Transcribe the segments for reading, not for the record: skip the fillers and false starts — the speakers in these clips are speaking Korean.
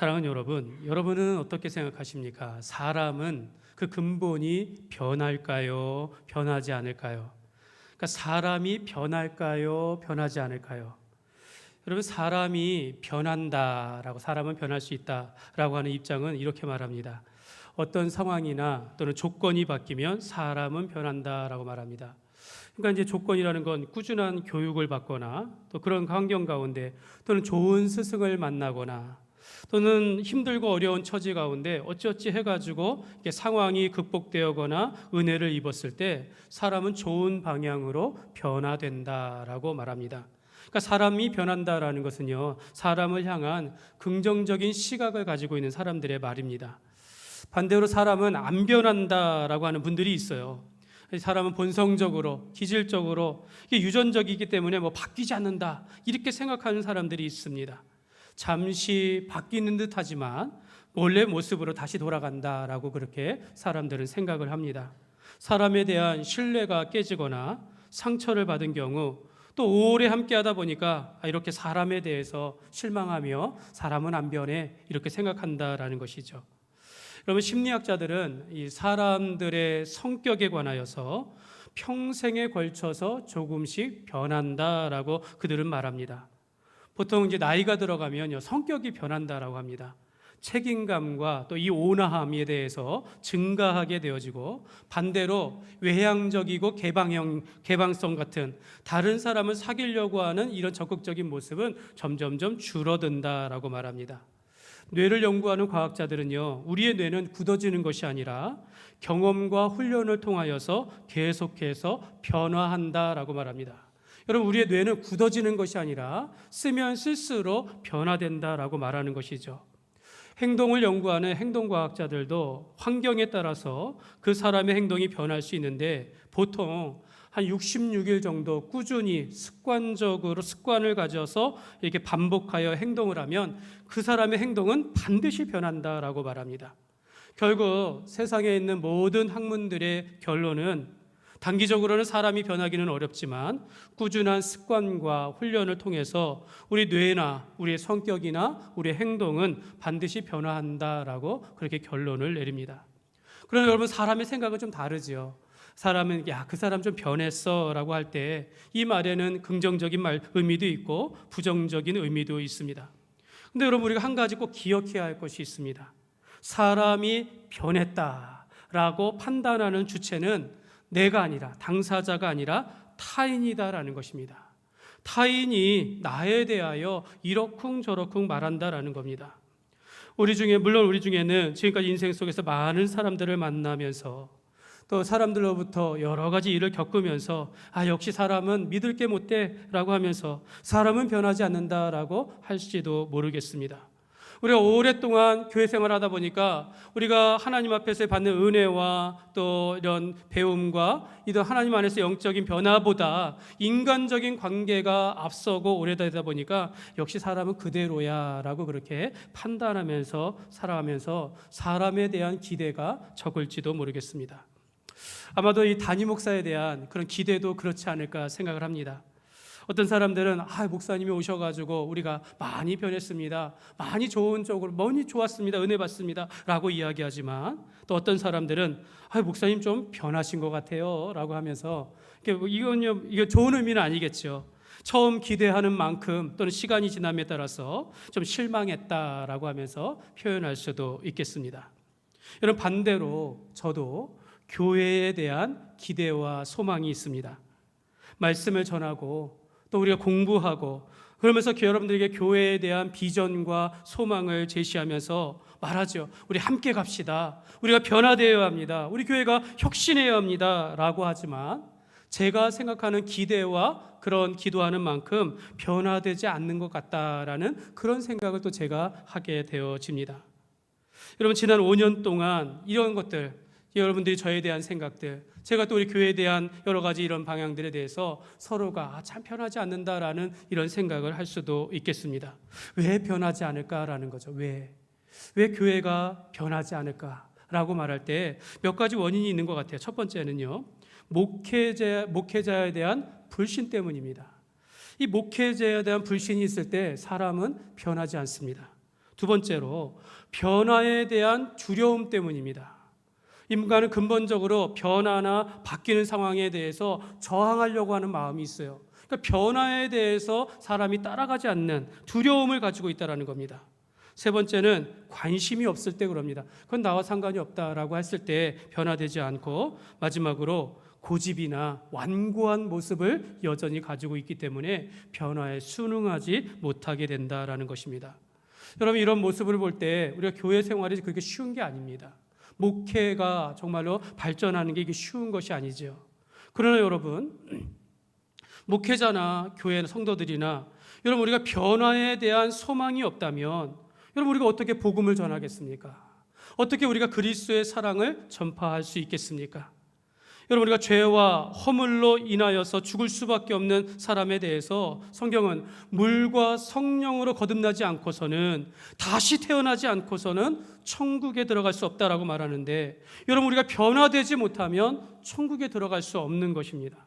사랑하는 여러분, 여러분은 어떻게 생각하십니까? 사람은 그 근본이 변할까요? 변하지 않을까요? 그러니까 사람이 변할까요? 변하지 않을까요? 여러분, 사람이 변한다라고, 사람은 변할 수 있다라고 하는 입장은 이렇게 말합니다. 어떤 상황이나 또는 조건이 바뀌면 사람은 변한다라고 말합니다. 그러니까 이제 조건이라는 건 꾸준한 교육을 받거나 또 그런 환경 가운데 또는 좋은 스승을 만나거나 또는 힘들고 어려운 처지 가운데 어찌어찌 해가지고 상황이 극복되거나 은혜를 입었을 때 사람은 좋은 방향으로 변화된다라고 말합니다. 그러니까 사람이 변한다라는 것은요, 사람을 향한 긍정적인 시각을 가지고 있는 사람들의 말입니다. 반대로 사람은 안 변한다라고 하는 분들이 있어요. 사람은 본성적으로, 기질적으로 이게 유전적이기 때문에 바뀌지 않는다 이렇게 생각하는 사람들이 있습니다. 잠시 바뀌는 듯 하지만 원래 모습으로 다시 돌아간다라고 그렇게 사람들은 생각을 합니다. 사람에 대한 신뢰가 깨지거나 상처를 받은 경우 또 오래 함께 하다 보니까 이렇게 사람에 대해서 실망하며 사람은 안 변해 이렇게 생각한다라는 것이죠. 여러분, 심리학자들은 이 사람들의 성격에 관하여서 평생에 걸쳐서 조금씩 변한다라고 그들은 말합니다. 보통 이제 나이가 들어가면 성격이 변한다라고 합니다. 책임감과 또 이 온화함에 대해서 증가하게 되어지고, 반대로 외향적이고 개방성 같은 다른 사람을 사귀려고 하는 이런 적극적인 모습은 점점점 줄어든다라고 말합니다. 뇌를 연구하는 과학자들은요, 우리의 뇌는 굳어지는 것이 아니라 경험과 훈련을 통하여서 계속해서 변화한다라고 말합니다. 여러분, 우리의 뇌는 굳어지는 것이 아니라 쓰면 쓸수록 변화된다라고 말하는 것이죠. 행동을 연구하는 행동과학자들도 환경에 따라서 그 사람의 행동이 변할 수 있는데, 보통 한 66일 정도 꾸준히 습관을 가져서 이렇게 반복하여 행동을 하면 그 사람의 행동은 반드시 변한다라고 말합니다. 결국 세상에 있는 모든 학문들의 결론은 단기적으로는 사람이 변하기는 어렵지만 꾸준한 습관과 훈련을 통해서 우리 뇌나 우리의 성격이나 우리의 행동은 반드시 변화한다라고 그렇게 결론을 내립니다. 그러나 여러분, 사람의 생각은 좀 다르죠. 사람은 그 사람 좀 변했어 라고 할 때 이 말에는 긍정적인 의미도 있고 부정적인 의미도 있습니다. 근데 여러분, 우리가 한 가지 꼭 기억해야 할 것이 있습니다. 사람이 변했다라고 판단하는 주체는 내가 아니라, 당사자가 아니라 타인이다라는 것입니다. 타인이 나에 대하여 이러쿵저러쿵 말한다라는 겁니다. 물론 우리 중에는 지금까지 인생 속에서 많은 사람들을 만나면서 또 사람들로부터 여러 가지 일을 겪으면서 역시 사람은 믿을 게 못돼 라고 하면서 사람은 변하지 않는다라고 할지도 모르겠습니다. 우리가 오랫동안 교회 생활하다 보니까 우리가 하나님 앞에서 받는 은혜와 또 이런 배움과 이런 하나님 안에서 영적인 변화보다 인간적인 관계가 앞서고 오래되다 보니까 역시 사람은 그대로야 라고 그렇게 판단하면서 살아가면서 사람에 대한 기대가 적을지도 모르겠습니다. 아마도 이 담임 목사에 대한 그런 기대도 그렇지 않을까 생각을 합니다. 어떤 사람들은 목사님이 오셔가지고 우리가 많이 변했습니다, 많이 좋은 쪽으로 많이 좋았습니다, 은혜 받습니다 라고 이야기하지만, 또 어떤 사람들은 목사님 좀 변하신 것 같아요 라고 하면서, 이건 좋은 의미는 아니겠죠. 처음 기대하는 만큼 또는 시간이 지남에 따라서 좀 실망했다라고 하면서 표현할 수도 있겠습니다. 여러분, 반대로 저도 교회에 대한 기대와 소망이 있습니다. 말씀을 전하고 또 우리가 공부하고 그러면서 여러분들에게 교회에 대한 비전과 소망을 제시하면서 말하죠. 우리 함께 갑시다. 우리가 변화되어야 합니다. 우리 교회가 혁신해야 합니다 라고 하지만, 제가 생각하는 기대와 그런 기도하는 만큼 변화되지 않는 것 같다라는 그런 생각을 또 제가 하게 되어집니다. 여러분, 지난 5년 동안 이런 것들, 여러분들이 저에 대한 생각들, 제가 또 우리 교회에 대한 여러 가지 이런 방향들에 대해서 서로가 참 변하지 않는다라는 이런 생각을 할 수도 있겠습니다. 왜 변하지 않을까라는 거죠. 왜 교회가 변하지 않을까라고 말할 때 몇 가지 원인이 있는 것 같아요. 첫 번째는요, 목회자에 대한 불신 때문입니다. 이 목회자에 대한 불신이 있을 때 사람은 변하지 않습니다. 두 번째로 변화에 대한 두려움 때문입니다. 인간은 근본적으로 변화나 바뀌는 상황에 대해서 저항하려고 하는 마음이 있어요. 그러니까 변화에 대해서 사람이 따라가지 않는 두려움을 가지고 있다는 겁니다. 세 번째는 관심이 없을 때 그럽니다. 그건 나와 상관이 없다라고 했을 때 변화되지 않고, 마지막으로 고집이나 완고한 모습을 여전히 가지고 있기 때문에 변화에 순응하지 못하게 된다라는 것입니다. 여러분, 이런 모습을 볼 때 우리가 교회 생활이 그렇게 쉬운 게 아닙니다. 목회가 정말로 발전하는 게 이게 쉬운 것이 아니죠. 그러나 여러분, 목회자나 교회 성도들이나 여러분, 우리가 변화에 대한 소망이 없다면 여러분, 우리가 어떻게 복음을 전하겠습니까? 어떻게 우리가 그리스도의 사랑을 전파할 수 있겠습니까? 여러분, 우리가 죄와 허물로 인하여서 죽을 수밖에 없는 사람에 대해서 성경은 물과 성령으로 거듭나지 않고서는, 다시 태어나지 않고서는 천국에 들어갈 수 없다라고 말하는데, 여러분, 우리가 변화되지 못하면 천국에 들어갈 수 없는 것입니다.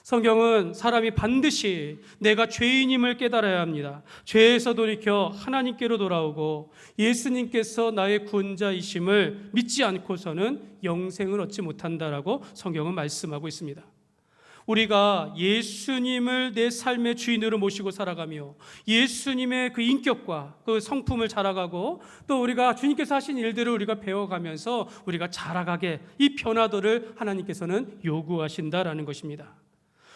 성경은 사람이 반드시 내가 죄인임을 깨달아야 합니다. 죄에서 돌이켜 하나님께로 돌아오고 예수님께서 나의 구원자이심을 믿지 않고서는 영생을 얻지 못한다라고 성경은 말씀하고 있습니다. 우리가 예수님을 내 삶의 주인으로 모시고 살아가며 예수님의 그 인격과 그 성품을 자라가고, 또 우리가 주님께서 하신 일들을 우리가 배워가면서 우리가 자라가게, 이 변화도를 하나님께서는 요구하신다라는 것입니다.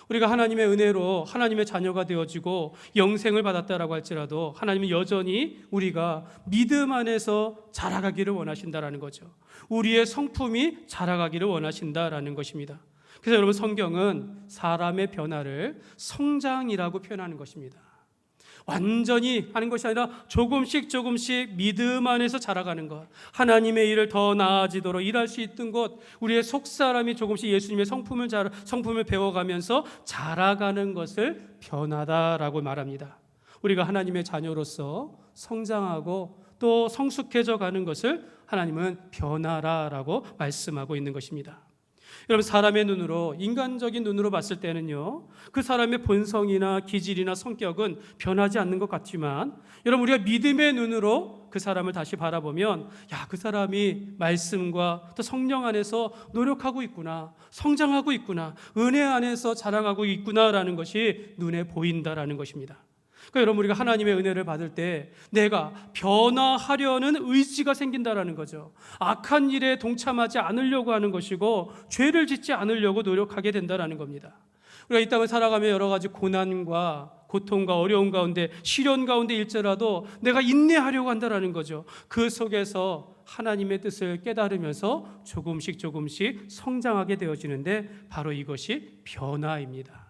우리가 하나님의 은혜로 하나님의 자녀가 되어지고 영생을 받았다라고 할지라도 하나님은 여전히 우리가 믿음 안에서 자라가기를 원하신다라는 거죠. 우리의 성품이 자라가기를 원하신다라는 것입니다. 그래서 여러분, 성경은 사람의 변화를 성장이라고 표현하는 것입니다. 완전히 하는 것이 아니라 조금씩 믿음 안에서 자라가는 것, 하나님의 일을 더 나아지도록 일할 수 있던 것, 우리의 속사람이 조금씩 예수님의 성품을 배워가면서 자라가는 것을 변화다라고 말합니다. 우리가 하나님의 자녀로서 성장하고 또 성숙해져 가는 것을 하나님은 변화라라고 말씀하고 있는 것입니다. 여러분, 사람의 눈으로, 인간적인 눈으로 봤을 때는요, 그 사람의 본성이나 기질이나 성격은 변하지 않는 것 같지만, 여러분, 우리가 믿음의 눈으로 그 사람을 다시 바라보면, 야, 그 사람이 말씀과 또 성령 안에서 노력하고 있구나, 성장하고 있구나, 은혜 안에서 자라가고 있구나라는 것이 눈에 보인다라는 것입니다. 그러니까 여러분, 우리가 하나님의 은혜를 받을 때 내가 변화하려는 의지가 생긴다라는 거죠. 악한 일에 동참하지 않으려고 하는 것이고 죄를 짓지 않으려고 노력하게 된다라는 겁니다. 우리가 이 땅을 살아가며 여러 가지 고난과 고통과 어려움 가운데, 시련 가운데 일지라도 내가 인내하려고 한다라는 거죠. 그 속에서 하나님의 뜻을 깨달으면서 조금씩 성장하게 되어지는데, 바로 이것이 변화입니다.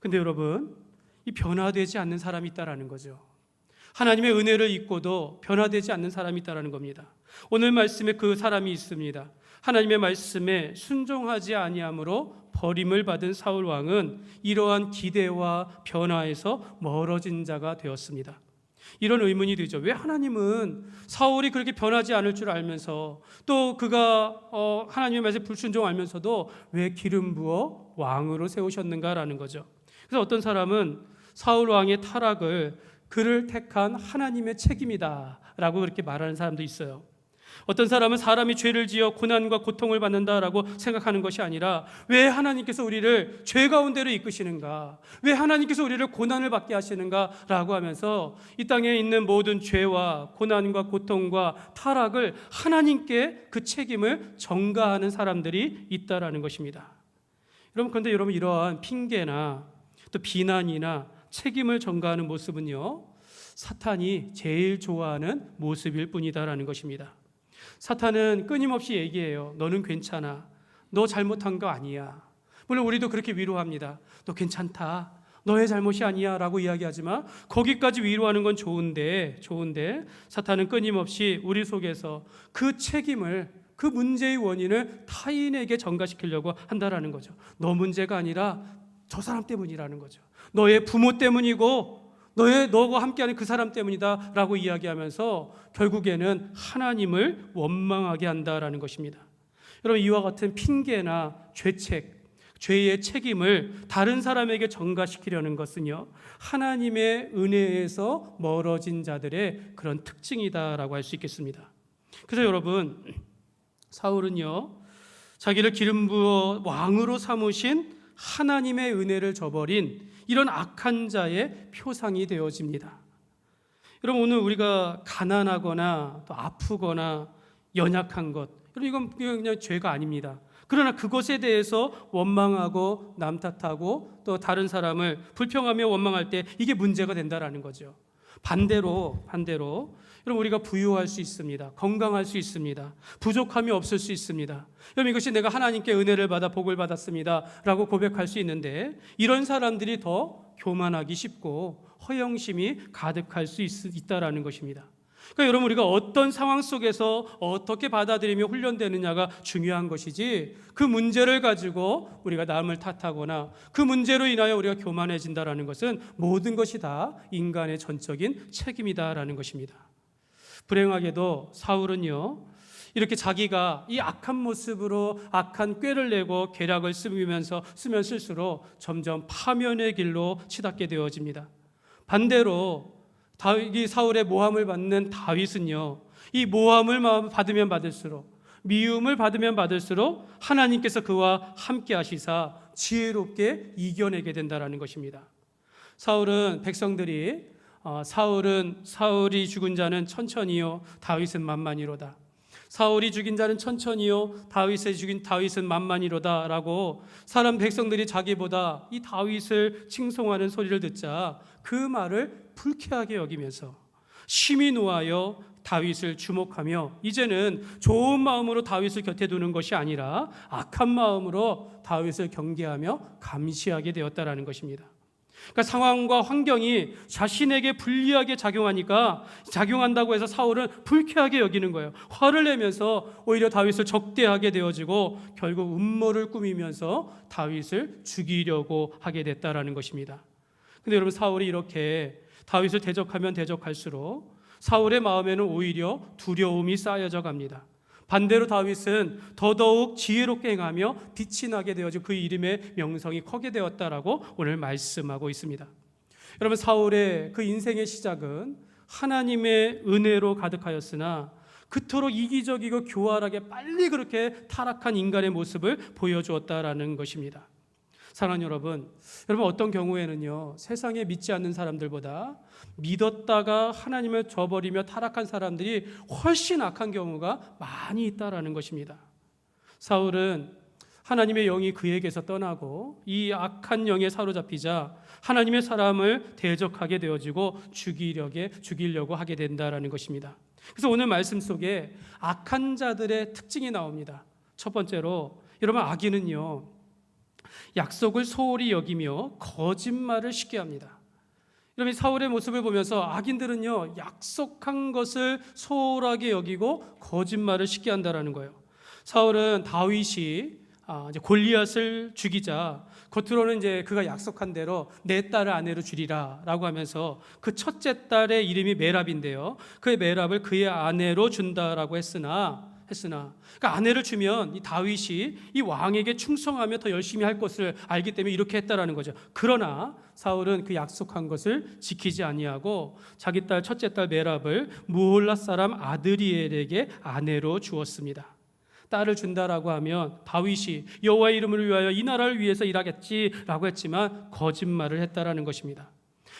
근데 여러분, 이 변화되지 않는 사람이 있다라는 거죠. 하나님의 은혜를 잊고도 변화되지 않는 사람이 있다라는 겁니다. 오늘 말씀에 그 사람이 있습니다. 하나님의 말씀에 순종하지 아니함으로 버림을 받은 사울 왕은 이러한 기대와 변화에서 멀어진 자가 되었습니다. 이런 의문이 들죠. 왜 하나님은 사울이 그렇게 변하지 않을 줄 알면서, 또 그가 하나님의 말씀에 불순종하면서도 왜 기름 부어 왕으로 세우셨는가라는 거죠. 그래서 어떤 사람은 사울 왕의 타락을 그를 택한 하나님의 책임이다 라고 그렇게 말하는 사람도 있어요. 어떤 사람은 사람이 죄를 지어 고난과 고통을 받는다라고 생각하는 것이 아니라, 왜 하나님께서 우리를 죄 가운데로 이끄시는가, 왜 하나님께서 우리를 고난을 받게 하시는가 라고 하면서 이 땅에 있는 모든 죄와 고난과 고통과 타락을 하나님께 그 책임을 전가하는 사람들이 있다라는 것입니다. 여러분, 그런데 여러분, 이러한 핑계나 또 비난이나 책임을 전가하는 모습은요, 사탄이 제일 좋아하는 모습일 뿐이다라는 것입니다. 사탄은 끊임없이 얘기해요. 너는 괜찮아. 너 잘못한 거 아니야. 물론 우리도 그렇게 위로합니다. 너 괜찮다. 너의 잘못이 아니야 라고 이야기하지만, 거기까지 위로하는 건 좋은데 사탄은 끊임없이 우리 속에서 그 책임을, 그 문제의 원인을 타인에게 전가시키려고 한다라는 거죠. 너 문제가 아니라 저 사람 때문이라는 거죠. 너의 부모 때문이고 너와 함께하는 그 사람 때문이다 라고 이야기하면서 결국에는 하나님을 원망하게 한다라는 것입니다. 여러분, 이와 같은 핑계나 죄책, 죄의 책임을 다른 사람에게 전가시키려는 것은요, 하나님의 은혜에서 멀어진 자들의 그런 특징이다라고 할 수 있겠습니다. 그래서 여러분, 사울은요, 자기를 기름 부어 왕으로 삼으신 하나님의 은혜를 저버린 이런 악한 자의 표상이 되어집니다. 여러분, 오늘 우리가 가난하거나 또 아프거나 연약한 것, 이건 그냥 죄가 아닙니다. 그러나 그것에 대해서 원망하고 남 탓하고 또 다른 사람을 불평하며 원망할 때 이게 문제가 된다라는 거죠. 반대로 여러분, 우리가 부유할 수 있습니다. 건강할 수 있습니다. 부족함이 없을 수 있습니다. 여러분, 이것이 내가 하나님께 은혜를 받아 복을 받았습니다 라고 고백할 수 있는데, 이런 사람들이 더 교만하기 쉽고 허영심이 가득할 수 있다라는 것입니다. 그러니까 여러분, 우리가 어떤 상황 속에서 어떻게 받아들이며 훈련되느냐가 중요한 것이지, 그 문제를 가지고 우리가 남을 탓하거나 그 문제로 인하여 우리가 교만해진다라는 것은 모든 것이 다 인간의 전적인 책임이다라는 것입니다. 불행하게도 사울은요, 이렇게 자기가 이 악한 모습으로 악한 꾀를 내고 계략을 쓰면 쓸수록 점점 파면의 길로 치닫게 되어집니다. 반대로 이 사울의 모함을 받는 다윗은요, 이 모함을 받으면 받을수록, 미움을 받으면 받을수록 하나님께서 그와 함께 하시사 지혜롭게 이겨내게 된다라는 것입니다. 사울이 죽은 자는 천천히요 다윗은 만만이로다. 사울이 죽인 자는 천천히요 다윗은 만만이로다 라고 사람 백성들이 자기보다 이 다윗을 칭송하는 소리를 듣자 그 말을 불쾌하게 여기면서 심히 노하여 다윗을 주목하며 이제는 좋은 마음으로 다윗을 곁에 두는 것이 아니라 악한 마음으로 다윗을 경계하며 감시하게 되었다라는 것입니다. 그러니까 상황과 환경이 자신에게 불리하게 작용한다고 해서 사울은 불쾌하게 여기는 거예요. 화를 내면서 오히려 다윗을 적대하게 되어지고 결국 음모를 꾸미면서 다윗을 죽이려고 하게 됐다라는 것입니다. 근데 여러분, 사울이 이렇게 다윗을 대적하면 대적할수록 사울의 마음에는 오히려 두려움이 쌓여져 갑니다. 반대로 다윗은 더더욱 지혜롭게 행하며 빛이 나게 되어져 그 이름의 명성이 커게 되었다라고 오늘 말씀하고 있습니다. 여러분, 사울의 그 인생의 시작은 하나님의 은혜로 가득하였으나 그토록 이기적이고 교활하게 빨리 그렇게 타락한 인간의 모습을 보여주었다라는 것입니다. 사랑하는 여러분, 어떤 경우에는요, 세상에 믿지 않는 사람들보다 믿었다가 하나님을 저버리며 타락한 사람들이 훨씬 악한 경우가 많이 있다라는 것입니다. 사울은 하나님의 영이 그에게서 떠나고 이 악한 영에 사로잡히자 하나님의 사람을 대적하게 되어지고 죽이려고 하게 된다라는 것입니다. 그래서 오늘 말씀 속에 악한 자들의 특징이 나옵니다. 첫 번째로, 여러분, 악인은요, 약속을 소홀히 여기며 거짓말을 쉽게 합니다. 여러분, 사울의 모습을 보면서 악인들은요, 약속한 것을 소홀하게 여기고 거짓말을 쉽게 한다라는 거예요. 사울은 다윗이 이제 골리앗을 죽이자 겉으로는 이제 그가 약속한 대로 내 딸을 아내로 주리라라고 하면서 그 첫째 딸의 이름이 메랍인데요, 그 메랍을 그의 아내로 준다라고 했으나 그러니까 아내를 주면 이 다윗이 이 왕에게 충성하며 더 열심히 할 것을 알기 때문에 이렇게 했다라는 거죠. 그러나 사울은 그 약속한 것을 지키지 아니하고 자기 딸 첫째 딸 메랍을 무홀라 사람 아드리엘에게 아내로 주었습니다. 딸을 준다라고 하면 다윗이 여호와의 이름을 위하여 이 나라를 위해서 일하겠지라고 했지만 거짓말을 했다라는 것입니다.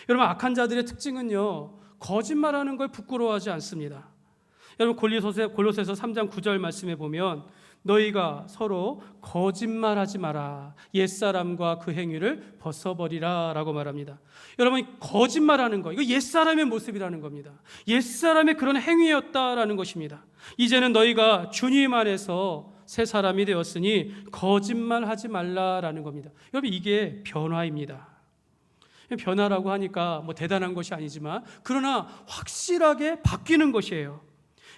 여러분, 악한 자들의 특징은요, 거짓말하는 걸 부끄러워하지 않습니다. 여러분, 골로새서 3장 9절 말씀에 보면 너희가 서로 거짓말하지 마라, 옛사람과 그 행위를 벗어버리라 라고 말합니다. 여러분, 거짓말하는 거, 이거 옛사람의 모습이라는 겁니다. 옛사람의 그런 행위였다라는 것입니다. 이제는 너희가 주님 안에서 새 사람이 되었으니 거짓말하지 말라라는 겁니다. 여러분, 이게 변화입니다. 변화라고 하니까 뭐 대단한 것이 아니지만 그러나 확실하게 바뀌는 것이에요.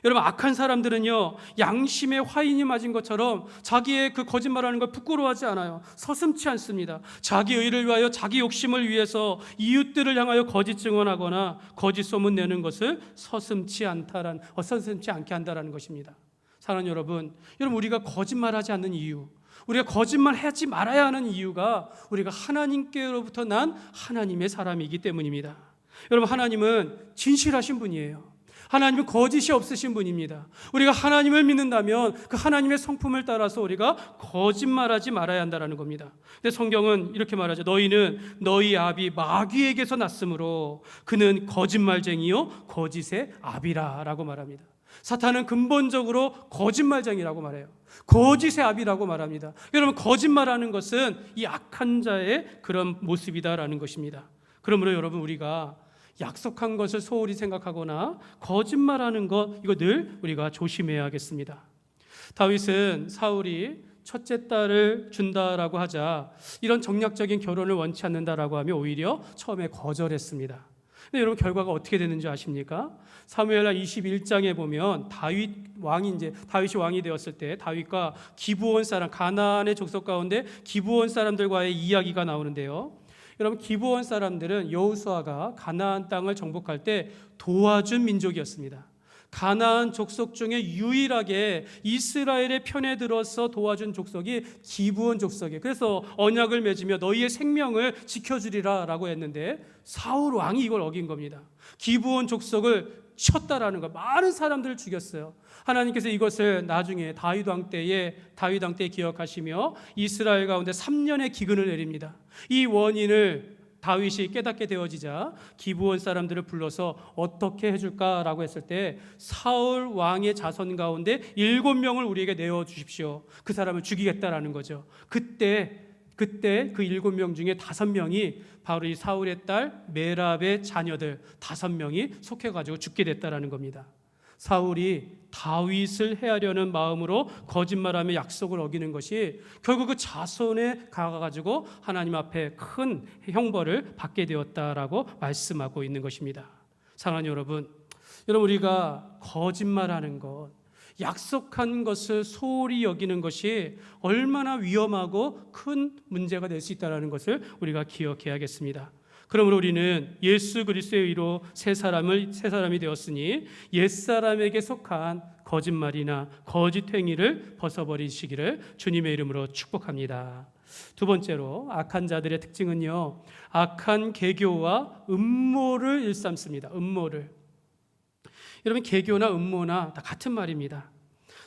여러분, 악한 사람들은요, 양심에 화인이 맞은 것처럼 자기의 그 거짓말하는 걸 부끄러워하지 않아요. 서슴지 않습니다. 자기 의를 위하여, 자기 욕심을 위해서 이웃들을 향하여 거짓 증언하거나 거짓 소문 내는 것을 서슴지 않게 한다라는 것입니다. 사랑하는 여러분, 우리가 거짓말하지 않는 이유, 우리가 거짓말하지 말아야 하는 이유가 우리가 하나님께로부터 난 하나님의 사람이기 때문입니다. 여러분, 하나님은 진실하신 분이에요. 하나님은 거짓이 없으신 분입니다. 우리가 하나님을 믿는다면 그 하나님의 성품을 따라서 우리가 거짓말하지 말아야 한다는 겁니다. 근데 성경은 이렇게 말하죠. 너희는 너희 아비 마귀에게서 났으므로 그는 거짓말쟁이요 거짓의 아비라 라고 말합니다. 사탄은 근본적으로 거짓말쟁이라고 말해요. 거짓의 아비라고 말합니다. 여러분, 거짓말하는 것은 이 악한 자의 그런 모습이다라는 것입니다. 그러므로 여러분, 우리가 약속한 것을 소홀히 생각하거나 거짓말하는 것, 이거 늘 우리가 조심해야겠습니다. 다윗은 사울이 첫째 딸을 준다라고 하자 이런 정략적인 결혼을 원치 않는다라고 하며 오히려 처음에 거절했습니다. 근데 여러분, 결과가 어떻게 되는지 아십니까? 사무엘하 21장에 보면 다윗이 왕이 되었을 때 다윗과 기브온 사람, 가나안의 족속 가운데 기브온 사람들과의 이야기가 나오는데요. 여러분, 기브온 사람들은 여호수아가 가나안 땅을 정복할 때 도와준 민족이었습니다. 가나안 족속 중에 유일하게 이스라엘의 편에 들어서 도와준 족속이 기브온 족속이에요. 그래서 언약을 맺으며 너희의 생명을 지켜주리라 라고 했는데 사울 왕이 이걸 어긴 겁니다. 기브온 족속을 쳤다라는 거, 많은 사람들을 죽였어요. 하나님께서 이것을 나중에 다윗 왕 때에 기억하시며 이스라엘 가운데 3년의 기근을 내립니다. 이 원인을 다윗이 깨닫게 되어지자 기브온 사람들을 불러서 어떻게 해줄까라고 했을 때 사울 왕의 자손 가운데 7명을 우리에게 내어주십시오. 그 사람을 죽이겠다라는 거죠. 그때 그 7명 중에 5명이 바로 이 사울의 딸 메랍의 자녀들 5명이 속해가지고 죽게 됐다라는 겁니다. 사울이 다윗을 해하려는 마음으로 거짓말하며 약속을 어기는 것이 결국 그 자손에 가가지고 하나님 앞에 큰 형벌을 받게 되었다라고 말씀하고 있는 것입니다. 사랑하는 여러분, 우리가 거짓말하는 것, 약속한 것을 소홀히 여기는 것이 얼마나 위험하고 큰 문제가 될 수 있다는 것을 우리가 기억해야겠습니다. 그러므로 우리는 예수 그리스도의 의로 새 사람이 되었으니 옛사람에게 속한 거짓말이나 거짓 행위를 벗어버리시기를 주님의 이름으로 축복합니다. 두 번째로, 악한 자들의 특징은요, 악한 계교와 음모를 일삼습니다. 음모를. 여러분, 계교나 음모나 다 같은 말입니다.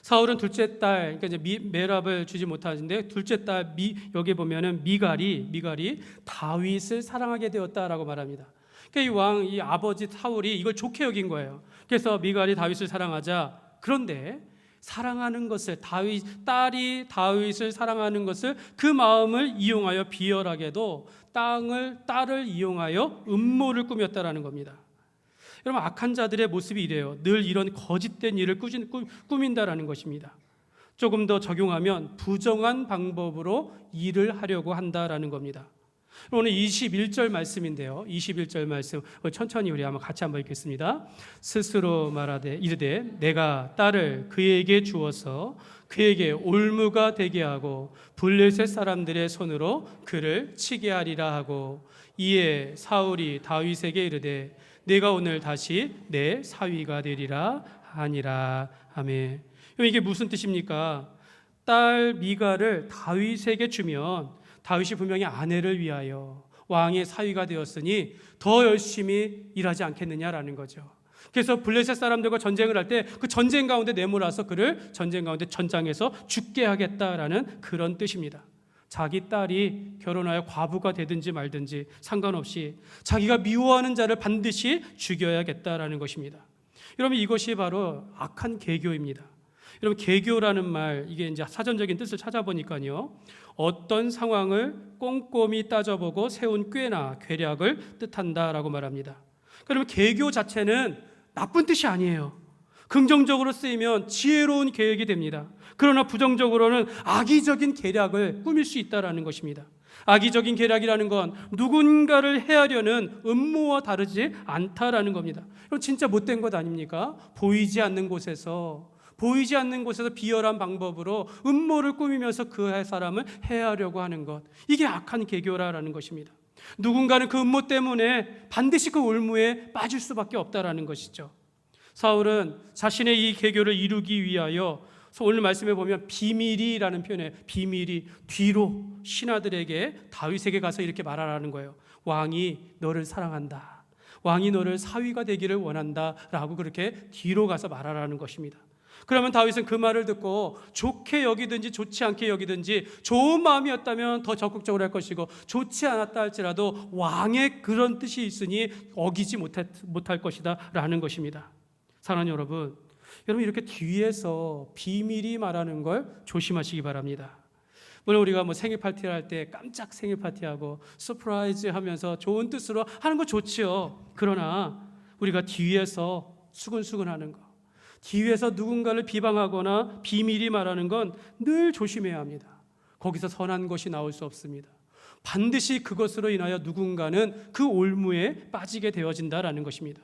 사울은 둘째 딸, 그러니까 이제 메랍을 주지 못하는데 둘째 딸 여기 보면은 미갈이 다윗을 사랑하게 되었다라고 말합니다. 그러니까 이 아버지 사울이 이걸 좋게 여긴 거예요. 그래서 미갈이 다윗을 사랑하자, 그런데 사랑하는 것을 딸이 다윗을 사랑하는 것을 그 마음을 이용하여 비열하게도 딸을 이용하여 음모를 꾸몄다라는 겁니다. 여러분, 악한 자들의 모습이 이래요. 늘 이런 거짓된 일을 꾸민다라는 것입니다. 조금 더 적용하면 부정한 방법으로 일을 하려고 한다라는 겁니다. 오늘 21절 말씀인데요. 21절 말씀 천천히 우리 한번 같이 한번 읽겠습니다. 스스로 말하되 이르되 내가 딸을 그에게 주어서 그에게 올무가 되게 하고 블레셋 사람들의 손으로 그를 치게 하리라 하고, 이에 사울이 다윗에게 이르되 내가 오늘 다시 내 사위가 되리라 하니라. 아멘. 이게 무슨 뜻입니까? 딸 미갈을 다윗에게 주면 다윗이 분명히 아내를 위하여 왕의 사위가 되었으니 더 열심히 일하지 않겠느냐라는 거죠. 그래서 블레셋 사람들과 전쟁을 할 때 그 전쟁 가운데 내몰아서 그를 전쟁 가운데 전장에서 죽게 하겠다라는 그런 뜻입니다. 자기 딸이 결혼하여 과부가 되든지 말든지 상관없이 자기가 미워하는 자를 반드시 죽여야겠다라는 것입니다. 여러분, 이것이 바로 악한 계교입니다. 여러분, 계교라는 말, 이게 이제 사전적인 뜻을 찾아보니까요, 어떤 상황을 꼼꼼히 따져보고 세운 꾀나 계략을 뜻한다라고 말합니다. 그러면 계교 자체는 나쁜 뜻이 아니에요. 긍정적으로 쓰이면 지혜로운 계획이 됩니다. 그러나 부정적으로는 악의적인 계략을 꾸밀 수 있다는 것입니다. 악의적인 계략이라는 건 누군가를 해하려는 음모와 다르지 않다라는 겁니다. 그럼 진짜 못된 것 아닙니까? 보이지 않는 곳에서 비열한 방법으로 음모를 꾸미면서 그 사람을 해하려고 하는 것, 이게 악한 계교라는 것입니다. 누군가는 그 음모 때문에 반드시 그 올무에 빠질 수밖에 없다라는 것이죠. 사울은 자신의 이 계교를 이루기 위하여 그래서 오늘 말씀에 보면 비밀이라는 표현에 비밀이 뒤로 신하들에게 다윗에게 가서 이렇게 말하라는 거예요. 왕이 너를 사랑한다. 왕이 너를 사위가 되기를 원한다 라고 그렇게 뒤로 가서 말하라는 것입니다. 그러면 다윗은 그 말을 듣고 좋게 여기든지 좋지 않게 여기든지 좋은 마음이었다면 더 적극적으로 할 것이고 좋지 않았다 할지라도 왕의 그런 뜻이 있으니 어기지 못할 것이다 라는 것입니다. 사랑하는 여러분 이렇게 뒤에서 비밀이 말하는 걸 조심하시기 바랍니다. 물론 우리가 생일 파티를 할 때 깜짝 생일 파티하고 서프라이즈 하면서 좋은 뜻으로 하는 거 좋지요. 그러나 우리가 뒤에서 수근수근하는 거, 뒤에서 누군가를 비방하거나 비밀이 말하는 건 늘 조심해야 합니다. 거기서 선한 것이 나올 수 없습니다. 반드시 그것으로 인하여 누군가는 그 올무에 빠지게 되어진다라는 것입니다.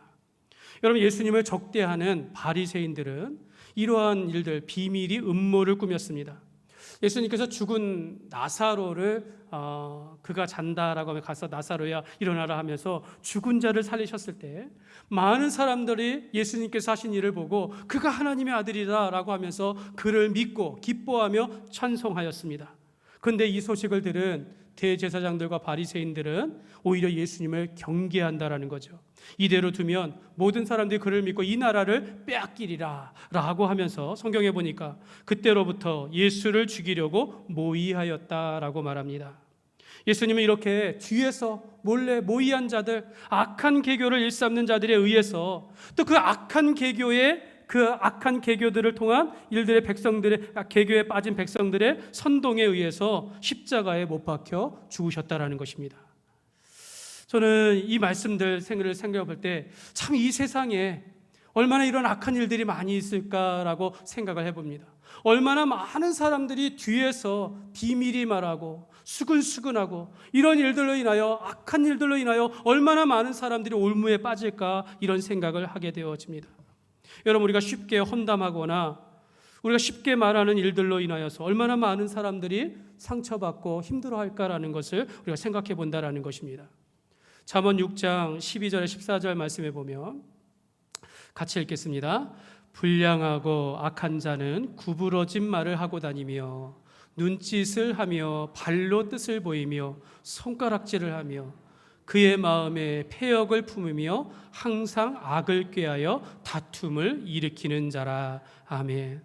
여러분 예수님을 적대하는 바리새인들은 이러한 일들, 비밀이 음모를 꾸몄습니다. 예수님께서 죽은 나사로를 그가 잔다라고 하면 가서 나사로야 일어나라 하면서 죽은 자를 살리셨을 때 많은 사람들이 예수님께서 하신 일을 보고 그가 하나님의 아들이다라고 하면서 그를 믿고 기뻐하며 찬송하였습니다. 그런데 이 소식을 들은 대제사장들과 바리새인들은 오히려 예수님을 경계한다라는 거죠. 이대로 두면 모든 사람들이 그를 믿고 이 나라를 빼앗기리라 라고 하면서 성경에 보니까 그때로부터 예수를 죽이려고 모의하였다라고 말합니다. 예수님은 이렇게 뒤에서 몰래 모의한 자들, 악한 계교를 일삼는 자들에 의해서 또 그 악한 계교들을 통한 일들의 백성들의 계교에 빠진 백성들의 선동에 의해서 십자가에 못 박혀 죽으셨다라는 것입니다. 저는 이 말씀들 생각해 볼 때 참 이 세상에 얼마나 이런 악한 일들이 많이 있을까라고 생각을 해봅니다. 얼마나 많은 사람들이 뒤에서 비밀이 말하고 수근수근하고 이런 일들로 인하여 악한 일들로 인하여 얼마나 많은 사람들이 올무에 빠질까 이런 생각을 하게 되어집니다. 여러분 우리가 쉽게 험담하거나 우리가 쉽게 말하는 일들로 인하여서 얼마나 많은 사람들이 상처받고 힘들어할까라는 것을 우리가 생각해 본다라는 것입니다. 잠언 6장 12절에 14절 말씀에 보면 같이 읽겠습니다. 불량하고 악한 자는 구부러진 말을 하고 다니며 눈짓을 하며 발로 뜻을 보이며 손가락질을 하며 그의 마음에 패역을 품으며 항상 악을 꾀하여 다툼을 일으키는 자라. 아멘.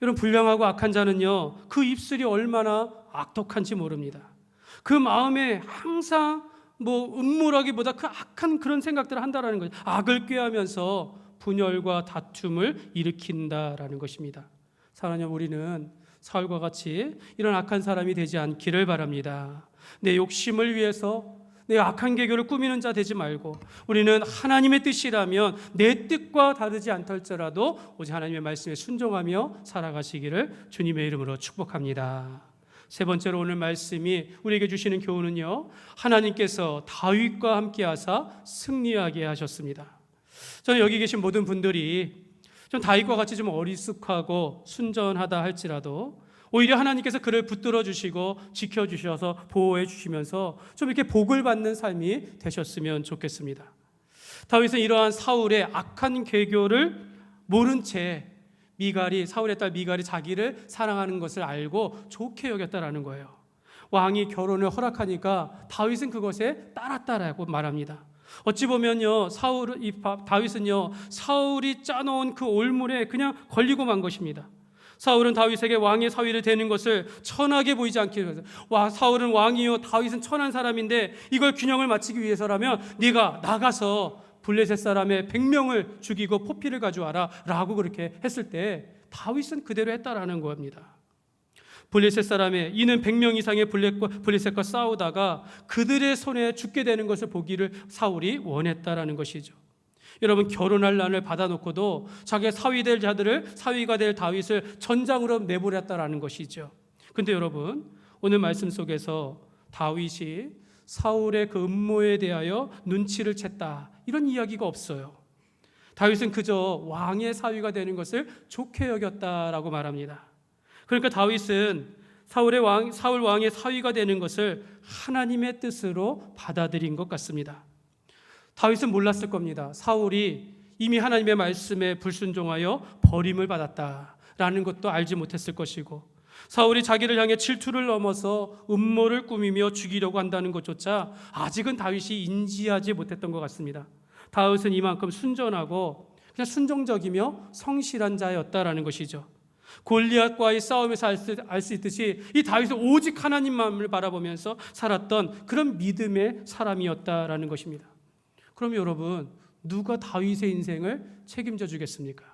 여러분 불량하고 악한 자는요 그 입술이 얼마나 악독한지 모릅니다. 그 마음에 항상 음모라기보다 그 악한 그런 생각들을 한다라는 거죠. 악을 꾀하면서 분열과 다툼을 일으킨다라는 것입니다. 사랑하는 우리는 사울과 같이 이런 악한 사람이 되지 않기를 바랍니다. 내 욕심을 위해서 내 악한 계교를 꾸미는 자 되지 말고 우리는 하나님의 뜻이라면 내 뜻과 다르지 않더라도 오직 하나님의 말씀에 순종하며 살아가시기를 주님의 이름으로 축복합니다. 세 번째로 오늘 말씀이 우리에게 주시는 교훈은요, 하나님께서 다윗과 함께 하사 승리하게 하셨습니다. 저는 여기 계신 모든 분들이 좀 다윗과 같이 좀 어리숙하고 순전하다 할지라도 오히려 하나님께서 그를 붙들어 주시고 지켜주셔서 보호해 주시면서 좀 이렇게 복을 받는 삶이 되셨으면 좋겠습니다. 다윗은 이러한 사울의 악한 계교를 모른 채 사울의 딸 미갈이 자기를 사랑하는 것을 알고 좋게 여겼다라는 거예요. 왕이 결혼을 허락하니까 다윗은 그것에 따랐다라고 말합니다. 어찌 보면요, 다윗은요 사울이 짜놓은 그 올물에 그냥 걸리고 만 것입니다. 사울은 다윗에게 왕의 사위를 되는 것을 천하게 보이지 않게 해서 사울은 왕이요 다윗은 천한 사람인데 이걸 균형을 맞추기 위해서라면 네가 나가서 블레셋 사람의 100명을 죽이고 포피를 가져와라 라고 그렇게 했을 때 다윗은 그대로 했다라는 겁니다. 블레셋 사람의 이는 100명 이상의 블레셋과 싸우다가 그들의 손에 죽게 되는 것을 보기를 사울이 원했다라는 것이죠. 여러분 결혼할 난을 받아놓고도 자기가 사위가 될 다윗을 전장으로 내보냈다라는 것이죠. 근데 여러분 오늘 말씀 속에서 다윗이 사울의 그 음모에 대하여 눈치를 챘다 이런 이야기가 없어요. 다윗은 그저 왕의 사위가 되는 것을 좋게 여겼다라고 말합니다. 그러니까 다윗은 사울 왕의 사위가 되는 것을 하나님의 뜻으로 받아들인 것 같습니다. 다윗은 몰랐을 겁니다. 사울이 이미 하나님의 말씀에 불순종하여 버림을 받았다라는 것도 알지 못했을 것이고, 사울이 자기를 향해 질투를 넘어서 음모를 꾸미며 죽이려고 한다는 것조차 아직은 다윗이 인지하지 못했던 것 같습니다. 다윗은 이만큼 순전하고 그냥 순종적이며 성실한 자였다라는 것이죠. 골리앗과의 싸움에서 알 수 있듯이 이 다윗은 오직 하나님만을 바라보면서 살았던 그런 믿음의 사람이었다라는 것입니다. 그럼 여러분, 누가 다윗의 인생을 책임져 주겠습니까?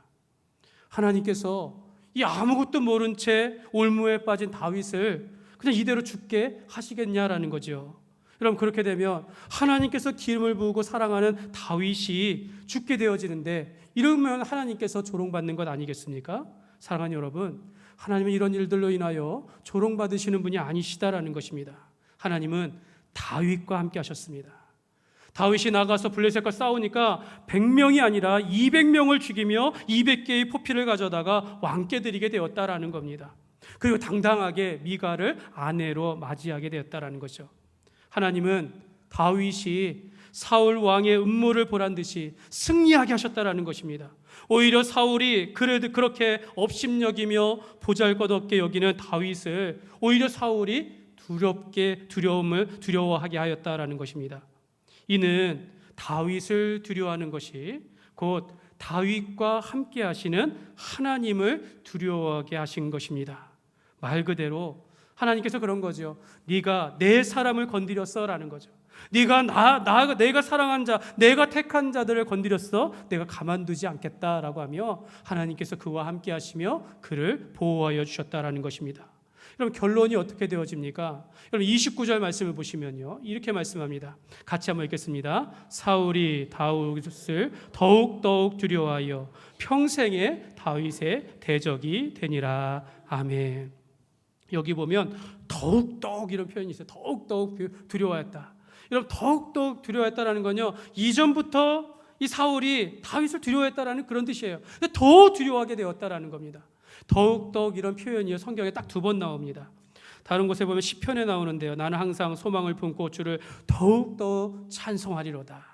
하나님께서 이 아무것도 모른 채 올무에 빠진 다윗을 그냥 이대로 죽게 하시겠냐라는 거죠. 여러분, 그렇게 되면 하나님께서 기름을 부으고 사랑하는 다윗이 죽게 되어지는데, 이러면 하나님께서 조롱받는 것 아니겠습니까? 사랑하는 여러분, 하나님은 이런 일들로 인하여 조롱받으시는 분이 아니시다라는 것입니다. 하나님은 다윗과 함께 하셨습니다. 다윗이 나가서 블레셋과 싸우니까 100명이 아니라 200명을 죽이며 200개의 포피를 가져다가 왕께 드리게 되었다라는 겁니다. 그리고 당당하게 미갈을 아내로 맞이하게 되었다라는 거죠. 하나님은 다윗이 사울 왕의 음모를 보란 듯이 승리하게 하셨다라는 것입니다. 오히려 사울이 그래도 그렇게 업심여기며 보잘것없게 여기는 다윗을 오히려 사울이 두려워하게 하였다라는 것입니다. 이는 다윗을 두려워하는 것이 곧 다윗과 함께 하시는 하나님을 두려워하게 하신 것입니다. 말 그대로 하나님께서 그런 거죠. 네가 내 사람을 건드렸어라는 거죠. 내가 사랑한 자, 내가 택한 자들을 건드렸어. 내가 가만두지 않겠다라고 하며 하나님께서 그와 함께 하시며 그를 보호하여 주셨다라는 것입니다. 그럼 결론이 어떻게 되어집니까? 여러분 29절 말씀을 보시면요, 이렇게 말씀합니다. 같이 한번 읽겠습니다. 사울이 다윗을 더욱 두려워하여 평생에 다윗의 대적이 되니라. 아멘. 여기 보면 더욱 이런 표현이 있어요. 더욱 두려워했다. 여러분, 더욱 두려워했다라는 건요, 이전부터 이 사울이 다윗을 두려워했다라는 그런 뜻이에요. 더 두려워하게 되었다라는 겁니다. 더욱 이런 표현이 성경에 딱 2번 나옵니다. 다른 곳에 보면 시편에 나오는데요, 나는 항상 소망을 품고 주를 더욱 찬송하리로다.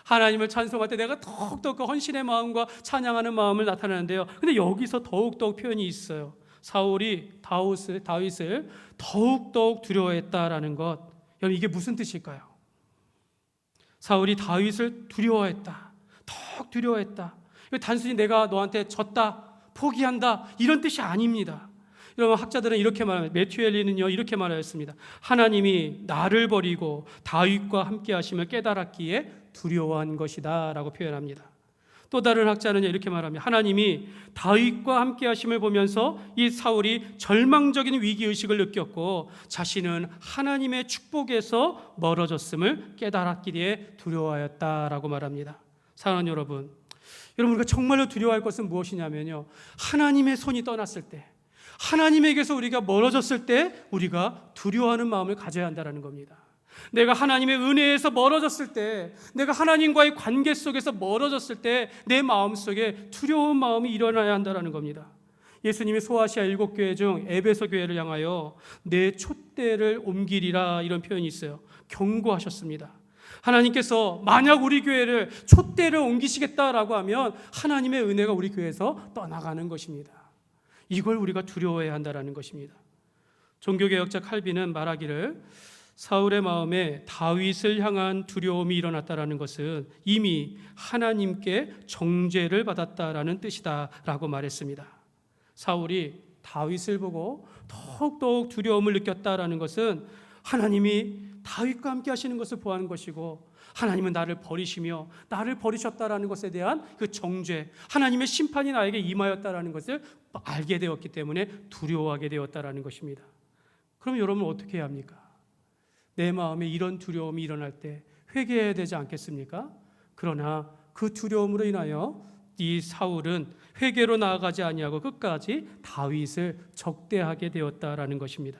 하나님을 찬송할 때 내가 더욱 그 헌신의 마음과 찬양하는 마음을 나타내는데요, 근데 여기서 더욱 표현이 있어요. 사울이 다윗을 더욱 두려워했다라는 것, 여러분 이게 무슨 뜻일까요? 사울이 다윗을 두려워했다, 더욱 두려워했다. 단순히 내가 너한테 졌다, 포기한다, 이런 뜻이 아닙니다. 여러분, 학자들은 이렇게 말합니다. 매튜 헬리는요, 이렇게 말하였습니다. 하나님이 나를 버리고 다윗과 함께 하심을 깨달았기에 두려워한 것이다 라고 표현합니다. 또 다른 학자는 이렇게 말합니다. 하나님이 다윗과 함께 하심을 보면서 이 사울이 절망적인 위기의식을 느꼈고 자신은 하나님의 축복에서 멀어졌음을 깨달았기에 두려워하였다라고 말합니다. 사랑하는 여러분, 우리가 정말로 두려워할 것은 무엇이냐면요, 하나님의 손이 떠났을 때, 하나님에게서 우리가 멀어졌을 때 우리가 두려워하는 마음을 가져야 한다는 겁니다. 내가 하나님의 은혜에서 멀어졌을 때, 내가 하나님과의 관계 속에서 멀어졌을 때 내 마음속에 두려운 마음이 일어나야 한다는 겁니다. 예수님이 소아시아 7교회 중 에베소 교회를 향하여 내 촛대를 옮기리라, 이런 표현이 있어요. 경고하셨습니다. 하나님께서 만약 우리 교회를 촛대를 옮기시겠다라고 하면 하나님의 은혜가 우리 교회에서 떠나가는 것입니다. 이걸 우리가 두려워해야 한다는 것입니다. 종교개혁자 칼빈은 말하기를 사울의 마음에 다윗을 향한 두려움이 일어났다는 것은 이미 하나님께 정죄를 받았다라는 뜻이다라고 말했습니다. 사울이 다윗을 보고 더욱 두려움을 느꼈다라는 것은 하나님이 다윗과 함께 하시는 것을 보아하는 것이고, 하나님은 나를 버리시며 나를 버리셨다라는 것에 대한 그 정죄, 하나님의 심판이 나에게 임하였다라는 것을 알게 되었기 때문에 두려워하게 되었다라는 것입니다. 그럼 여러분 어떻게 해야 합니까? 내 마음에 이런 두려움이 일어날 때 회개해야 되지 않겠습니까? 그러나 그 두려움으로 인하여 이 사울은 회개로 나아가지 아니하고 끝까지 다윗을 적대하게 되었다라는 것입니다.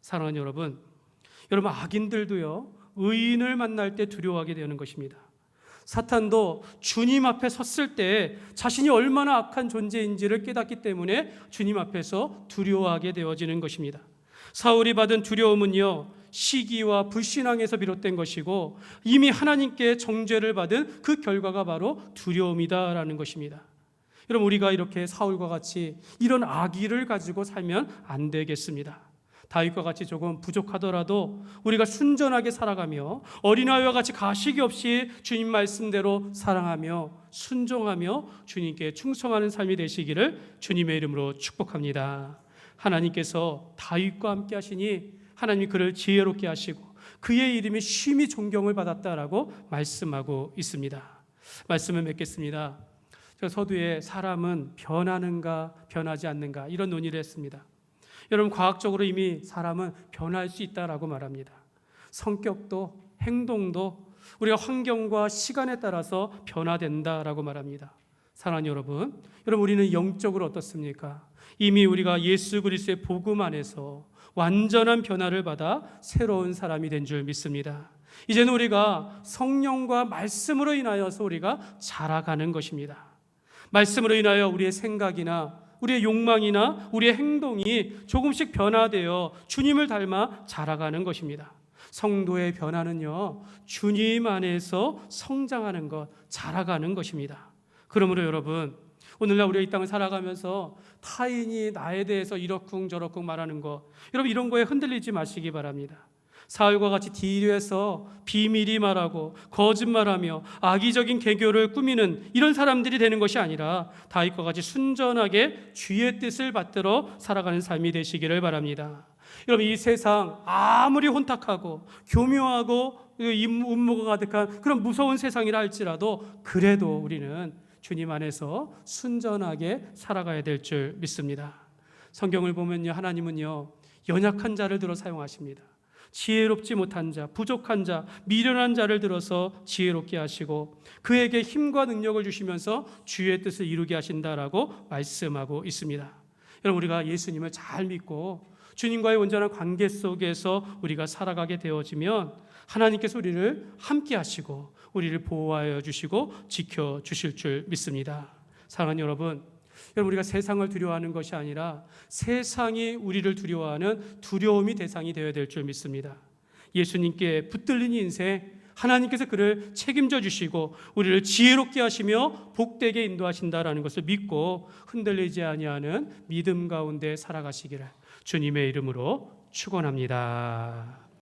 사랑하는 여러분, 악인들도요, 의인을 만날 때 두려워하게 되는 것입니다. 사탄도 주님 앞에 섰을 때 자신이 얼마나 악한 존재인지를 깨닫기 때문에 주님 앞에서 두려워하게 되어지는 것입니다. 사울이 받은 두려움은요, 시기와 불신앙에서 비롯된 것이고 이미 하나님께 정죄를 받은 그 결과가 바로 두려움이다라는 것입니다. 여러분, 우리가 이렇게 사울과 같이 이런 악의를 가지고 살면 안 되겠습니다. 다윗과 같이 조금 부족하더라도 우리가 순전하게 살아가며 어린아이와 같이 가식이 없이 주님 말씀대로 사랑하며 순종하며 주님께 충성하는 삶이 되시기를 주님의 이름으로 축복합니다. 하나님께서 다윗과 함께 하시니 하나님이 그를 지혜롭게 하시고 그의 이름이 심히 존경을 받았다라고 말씀하고 있습니다. 말씀을 맺겠습니다. 서두에 사람은 변하는가 변하지 않는가 이런 논의를 했습니다. 여러분, 과학적으로 이미 사람은 변할 수 있다라고 말합니다. 성격도 행동도 우리가 환경과 시간에 따라서 변화된다라고 말합니다. 사랑하는 여러분, 우리는 영적으로 어떻습니까? 이미 우리가 예수 그리스도의 복음 안에서 완전한 변화를 받아 새로운 사람이 된 줄 믿습니다. 이제는 우리가 성령과 말씀으로 인하여서 우리가 자라가는 것입니다. 말씀으로 인하여 우리의 생각이나 우리의 욕망이나 우리의 행동이 조금씩 변화되어 주님을 닮아 자라가는 것입니다. 성도의 변화는요, 주님 안에서 성장하는 것, 자라가는 것입니다. 그러므로 여러분, 오늘날 우리가 이 땅을 살아가면서 타인이 나에 대해서 이러쿵저러쿵 말하는 것, 여러분 이런 거에 흔들리지 마시기 바랍니다. 사울과 같이 뒤에서 비밀이 말하고 거짓말하며 악의적인 계교를 꾸미는 이런 사람들이 되는 것이 아니라 다윗과 같이 순전하게 주의 뜻을 받들어 살아가는 삶이 되시기를 바랍니다. 여러분, 이 세상 아무리 혼탁하고 교묘하고 음모가 가득한 그런 무서운 세상이라 할지라도 그래도 우리는 주님 안에서 순전하게 살아가야 될 줄 믿습니다. 성경을 보면요, 하나님은요 연약한 자를 들어 사용하십니다. 지혜롭지 못한 자, 부족한 자, 미련한 자를 들어서 지혜롭게 하시고 그에게 힘과 능력을 주시면서 주의 뜻을 이루게 하신다라고 말씀하고 있습니다. 여러분, 우리가 예수님을 잘 믿고 주님과의 온전한 관계 속에서 우리가 살아가게 되어지면 하나님께서 우리를 함께 하시고 우리를 보호하여 주시고 지켜 주실 줄 믿습니다. 사랑하는 여러분, 우리가 세상을 두려워하는 것이 아니라 세상이 우리를 두려워하는 두려움이 대상이 되어야 될 줄 믿습니다. 예수님께 붙들린 인생, 하나님께서 그를 책임져 주시고 우리를 지혜롭게 하시며 복되게 인도하신다라는 것을 믿고 흔들리지 아니하는 믿음 가운데 살아가시기를 주님의 이름으로 축원합니다.